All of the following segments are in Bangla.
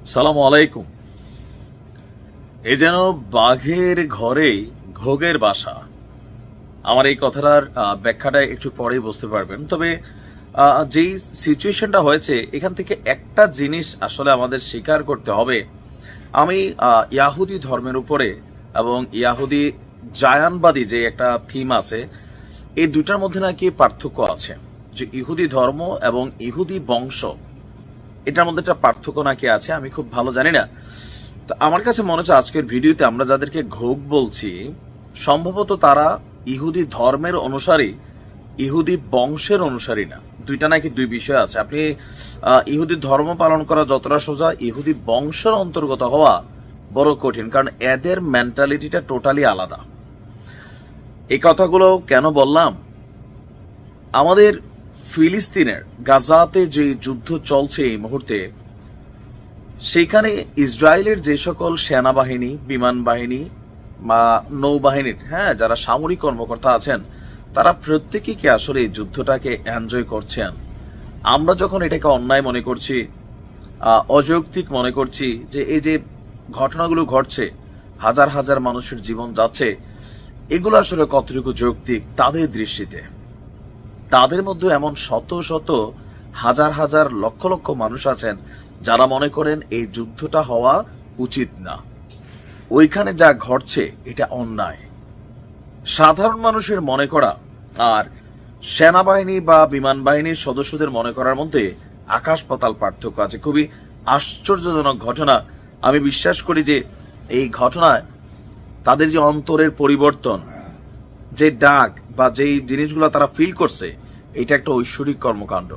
সালাম আলাইকুম। এ যেন বাঘের ঘরে ঘোগের বাসা। আমার এই কথাটার ব্যাখ্যাটা একটু পরেই বুঝতে পারবেন। তবে যেই সিচুয়েশনটা হয়েছে, এখান থেকে একটা জিনিস আসলে আমাদের স্বীকার করতে হবে। আমি ইয়াহুদি ধর্মের উপরে এবং ইয়াহুদি জায়ানবাদী যে একটা থিম আছে, এই দুটার মধ্যে নাকি পার্থক্য আছে। যে ইহুদি ধর্ম এবং ইহুদি বংশ, এটার মধ্যে একটা পার্থক্য নাকি আছে, আমি খুব ভালো জানি না। তো আমার কাছে মনে হচ্ছে আজকের ভিডিওতে আমরা যাদেরকে ঘোগ বলছি, সম্ভবত তারা ইহুদি ধর্মের অনুসারী, ইহুদি বংশের অনুসারী না। দুইটা নাকি দুই বিষয় আছে। আপনি ইহুদি ধর্ম পালন করা যতটা সোজা, ইহুদি বংশের অন্তর্গত হওয়া বড় কঠিন, কারণ এদের মেন্টালিটিটা টোটালি আলাদা। এই কথাগুলো কেন বললাম? আমাদের ফিলিস্তিনের গাজাতে যে যুদ্ধ চলছে এই মুহূর্তে, সেইখানে ইসরায়েলের যে সকল সেনাবাহিনী, বিমান বাহিনী বা নৌবাহিনীর যারা সামরিক কর্মকর্তা আছেন, তারা প্রত্যেকেই কি আসলে এই যুদ্ধটাকে এনজয় করছেন? আমরা যখন এটাকে অন্যায় মনে করছি, অযৌক্তিক মনে করছি, যে এই যে ঘটনাগুলো ঘটছে, হাজার হাজার মানুষের জীবন যাচ্ছে, এগুলো আসলে কতটুকু যৌক্তিক তাদের দৃষ্টিতে? তাদের মধ্যে এমন শত শত হাজার হাজার লক্ষ লক্ষ মানুষ আছেন যারা মনে করেন এই যুদ্ধটা হওয়া উচিত না, ওইখানে যা ঘটছে এটা অন্যায়। সাধারণ মানুষের মনে করা আর সেনাবাহিনী বা বিমান বাহিনীর সদস্যদের মনে করার মধ্যে আকাশ পাতাল পার্থক্য আছে। খুবই আশ্চর্যজনক ঘটনা। আমি বিশ্বাস করি যে এই ঘটনায় তাদের যে অন্তরের পরিবর্তন, যে ডাক বা যেই জিনিসগুলো তারা ফিল করছে, এটা একটা ঐশ্বরিক কর্মকাণ্ড।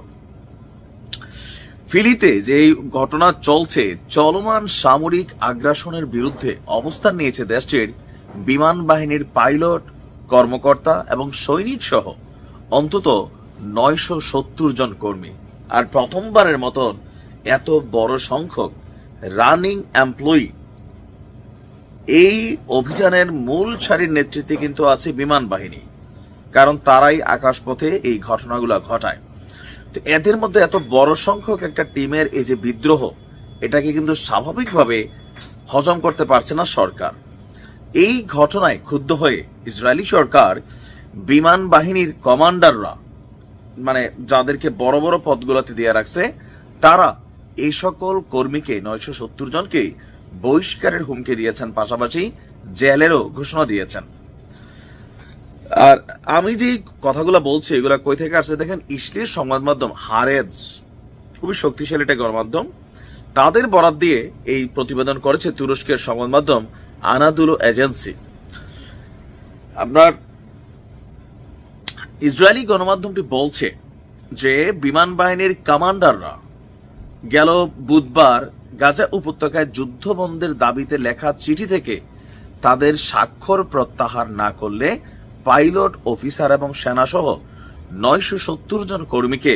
ফিলিতে যে ঘটনা চলছে, চলমান সামরিক আগ্রাসনের বিরুদ্ধে অবস্থান নিয়েছে দেশটির বিমান বাহিনীর পাইলট, কর্মকর্তা এবং সৈনিক সহ অন্তত 970 জন কর্মী। আর প্রথমবারের মতন এত বড় সংখ্যক রানিং এমপ্লয়ি। এই অভিযানের মূল সারির নেতৃত্বে কিন্তু আছে বিমান বাহিনী, কারণ তারাই আকাশপথে এই ঘটনাগুলো ঘটায়। তো এদের মধ্যে এত বড় সংখ্যক একটা টিমের এই যে বিদ্রোহ, এটাকে কিন্তু স্বাভাবিকভাবে হজম করতে পারছে না সরকার। এই ঘটনায় ক্ষুব্ধ হয়ে ইসরায়েলি সরকার বিমান বাহিনীর কমান্ডাররা, মানে যাদেরকে বড় বড় পদগুলোতে দিয়ে রাখছে, তারা এই সকল কর্মীকে 970 জনকে বহিষ্কারের হুমকি দিয়েছেন, পাশাপাশি জেলেরও ঘোষণা দিয়েছেন। আর আমি যে কথাগুলো বলছি, এগুলা কই থেকে আসছে দেখেন, ইসরায়েলের সংবাদ মাধ্যম হারেজ, খুবই শক্তিশালী একটা গণমাধ্যম, তাদের বরাত দিয়ে এই প্রতিবেদন করেছে তুরস্কের সংবাদ মাধ্যম আনাদুলো এজেন্সি। আপনার ইসরায়েলি গণমাধ্যমটি বলছে যে বিমান বাহিনীর কমান্ডাররা গেল বুধবার গাজা উপত্যকায় যুদ্ধবন্ধের দাবিতে লেখা চিঠি থেকে তাদের স্বাক্ষর প্রত্যাহার না করলে পাইলট, অফিসার এবং সেনাসহ 970 জন কর্মীকে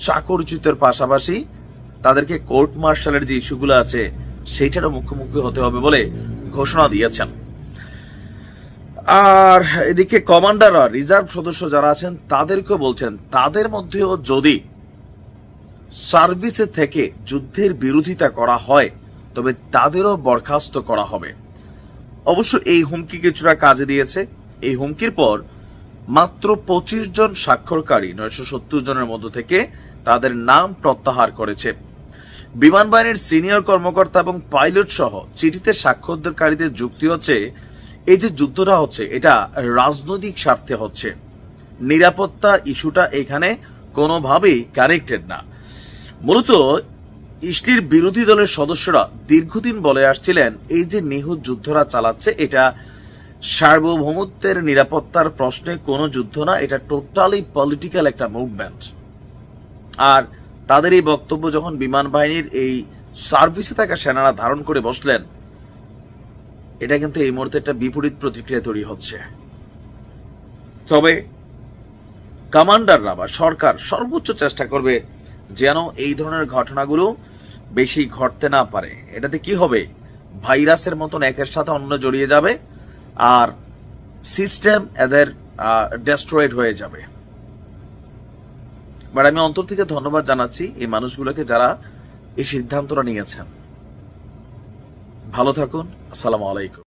চাকরচ্যুতের পাশাপাশি তাদেরকে কোর্ট মার্শালের যে ইস্যুগুলো আছে সেইটারও মুখোমুখি হতে হবে বলে ঘোষণা দিয়েছেন। আর এদিকে কমান্ডাররা, রিজার্ভ সদস্য যারা আছেন, তাদেরকেও বলছেন তাদের মধ্যেও যদি সার্ভিসে থেকে যুদ্ধের বিরোধিতা করা হয় তবে তাদেরও বরখাস্ত করা হবে। অবশ্য এই হুমকি কিছুটা কাজে দিয়েছে। এই হুমকির পর মাত্র 25 জন স্বাক্ষরকারী 970 জনের মধ্য থেকে তাদের নাম প্রত্যাহার করেছে। বিমান বাহিনীর সিনিয়র কর্মকর্তা এবং পাইলট সহ চিঠিতে স্বাক্ষরকারীদের যুক্তি হচ্ছে, এই যে যুদ্ধটা হচ্ছে এটা রাজনৈতিক স্বার্থে হচ্ছে, নিরাপত্তা ইস্যুটা এখানে কোনোভাবেই কানেক্টেড না। মূলত ইসরায়েলের বিরোধী দলের সদস্যরা দীর্ঘদিন বলে আসছিলেন এই যে নিহুত যুদ্ধরা চালাচ্ছে, এটা সার্বভৌমত্বের নিরাপত্তার প্রশ্নে কোনো যুদ্ধ না, এটা টোটালি পলিটিক্যাল একটা মুভমেন্ট। আর তাদের এই বক্তব্য যখন বিমান বাহিনীর এই সার্ভিসে থাকা সেনারা ধারণ করে বসলেন, এটা কিন্তু এই মুহূর্তে একটা বিপরীত প্রতিক্রিয়া তৈরি হচ্ছে। তবে কমান্ডাররা বা সরকার সর্বোচ্চ চেষ্টা করবে যেন এই ধরনের ঘটনাগুলো বেশি ঘটতে না পারে। এটাতে কি হবে, ভাইরাসের মতন একের সাথে অন্য জড়িয়ে যাবে আর সিস্টেম এদের ডেস্ট্রয়েড হয়ে যাবে। বাট আমি অন্তর থেকে ধন্যবাদ জানাচ্ছি এই মানুষগুলোকে যারা এই সিদ্ধান্তটা নিয়েছেন। ভালো থাকুন। আসসালামু আলাইকুম।